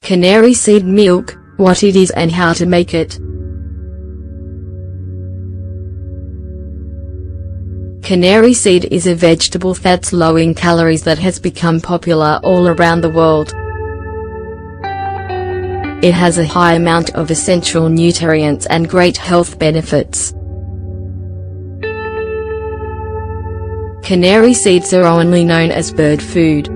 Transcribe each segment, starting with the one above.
Canary seed milk, what it is and how to make it. Canary seed is a vegetable that's low in calories that has become popular all around the world. It has a high amount of essential nutrients and great health benefits. Canary seeds are only known as bird food.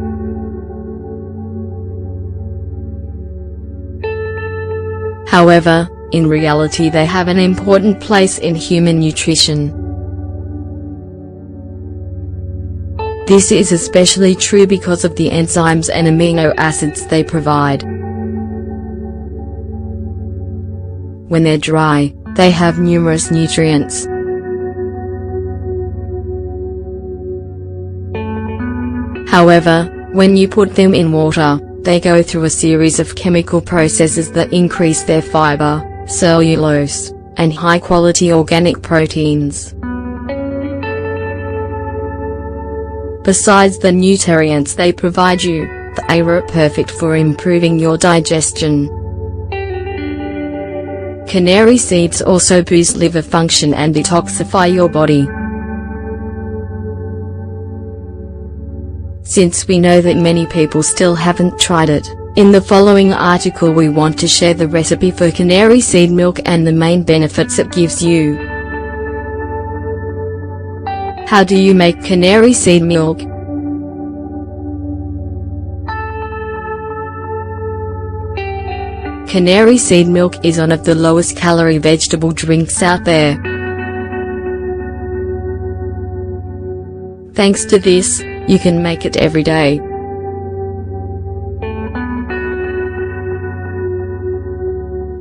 However, in reality they have an important place in human nutrition. This is especially true because of the enzymes and amino acids they provide. When they're dry, they have numerous nutrients. However, when you put them in water, they go through a series of chemical processes that increase their fiber, cellulose, and high-quality organic proteins. Besides the nutrients they provide you, they are perfect for improving your digestion. Canary seeds also boost liver function and detoxify your body. Since we know that many people still haven't tried it, in the following article we want to share the recipe for canary seed milk and the main benefits it gives you. How do you make canary seed milk? Canary seed milk is one of the lowest calorie vegetable drinks out there. Thanks to this, you can make it every day.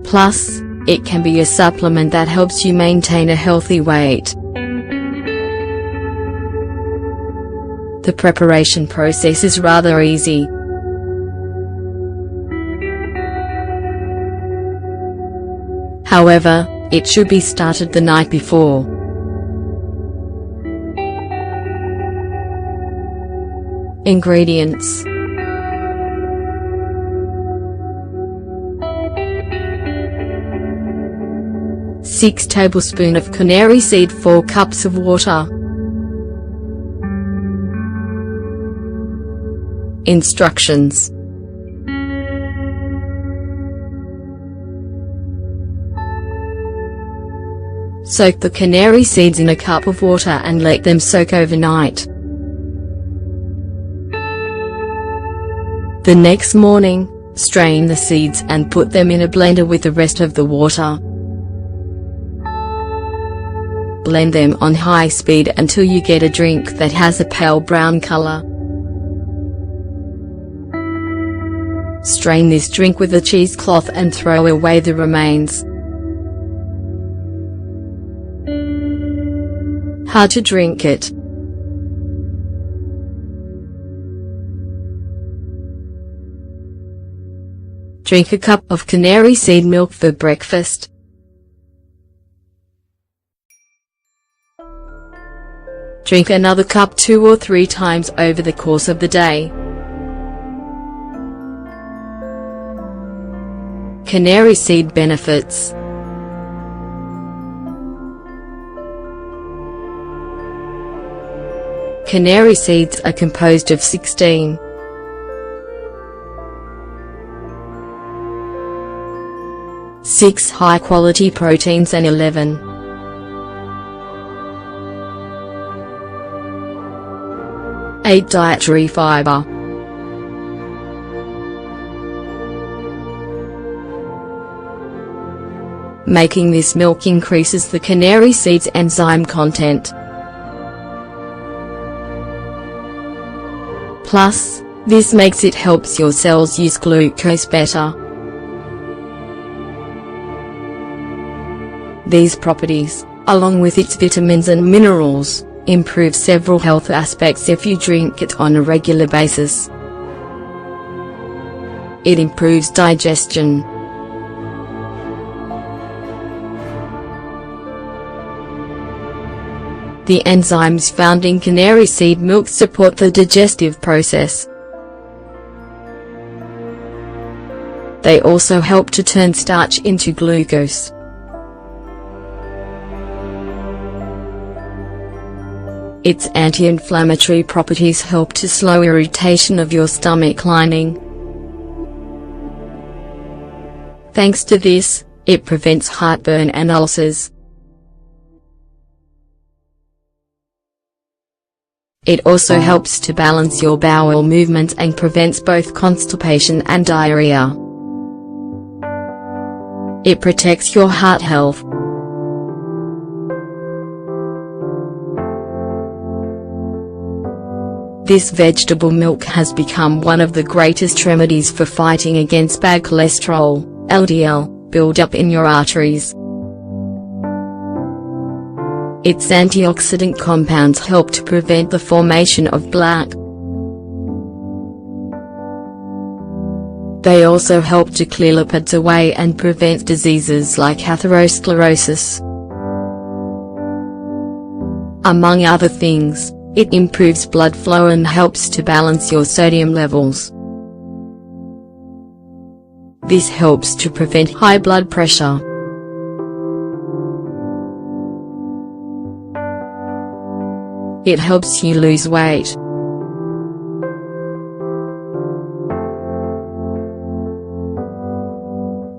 Plus, it can be a supplement that helps you maintain a healthy weight. The preparation process is rather easy. However, it should be started the night before. Ingredients: 6 tablespoons of canary seed, 4 cups of water. Instructions: soak the canary seeds in a cup of water and let them soak overnight. The next morning, strain the seeds and put them in a blender with the rest of the water. Blend them on high speed until you get a drink that has a pale brown color. Strain this drink with a cheesecloth and throw away the remains. How to drink it. Drink a cup of canary seed milk for breakfast. Drink another cup 2 or 3 times over the course of the day. Canary seed benefits. Canary seeds are composed of 16 6 high-quality proteins and 11 8 dietary fiber. Making this milk increases the canary seed's enzyme content. Plus, this makes it helps your cells use glucose better. These properties, along with its vitamins and minerals, improve several health aspects if you drink it on a regular basis. It improves digestion. The enzymes found in canary seed milk support the digestive process. They also help to turn starch into glucose. Its anti-inflammatory properties help to slow irritation of your stomach lining. Thanks to this, it prevents heartburn and ulcers. It also helps to balance your bowel movements and prevents both constipation and diarrhea. It protects your heart health. This vegetable milk has become one of the greatest remedies for fighting against bad cholesterol, LDL, build-up in your arteries. Its antioxidant compounds help to prevent the formation of plaque. They also help to clear lipids away and prevent diseases like atherosclerosis. Among other things, it improves blood flow and helps to balance your sodium levels. This helps to prevent high blood pressure. It helps you lose weight.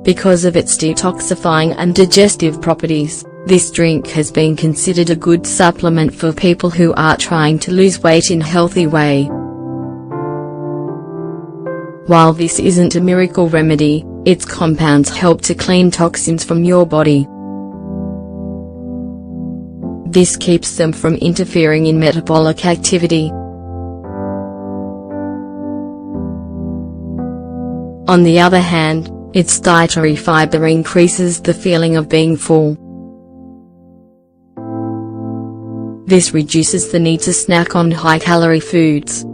Because of its detoxifying and digestive properties, this drink has been considered a good supplement for people who are trying to lose weight in a healthy way. While this isn't a miracle remedy, its compounds help to clean toxins from your body. This keeps them from interfering in metabolic activity. On the other hand, its dietary fiber increases the feeling of being full. This reduces the need to snack on high-calorie foods.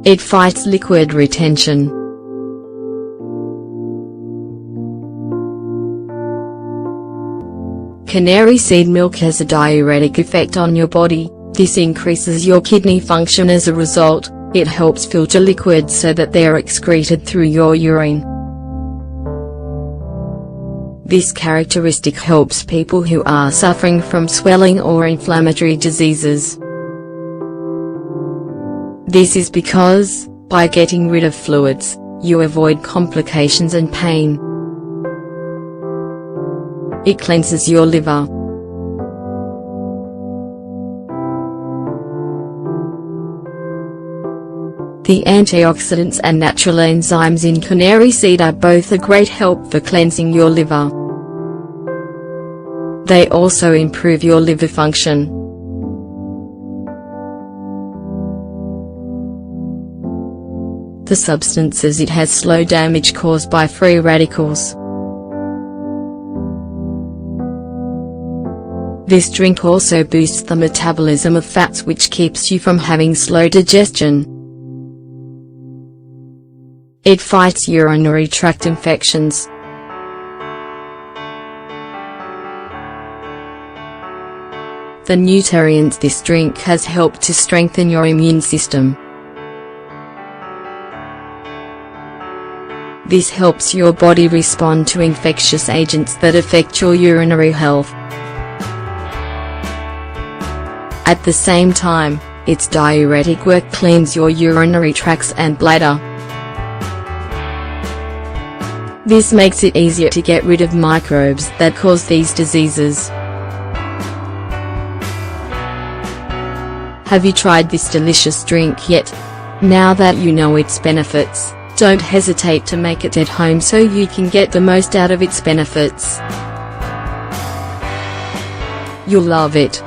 It fights liquid retention. Canary seed milk has a diuretic effect on your body. This increases your kidney function. As a result, it helps filter liquids so that they are excreted through your urine. This characteristic helps people who are suffering from swelling or inflammatory diseases. This is because, by getting rid of fluids, you avoid complications and pain. It cleanses your liver. The antioxidants and natural enzymes in canary seed are both a great help for cleansing your liver. They also improve your liver function. The substances it has slow damage caused by free radicals. This drink also boosts the metabolism of fats, which keeps you from having slow digestion. It fights urinary tract infections. The nutrients this drink has helped to strengthen your immune system. This helps your body respond to infectious agents that affect your urinary health. At the same time, its diuretic work cleans your urinary tracts and bladder. This makes it easier to get rid of microbes that cause these diseases. Have you tried this delicious drink yet? Now that you know its benefits, don't hesitate to make it at home so you can get the most out of its benefits. You'll love it.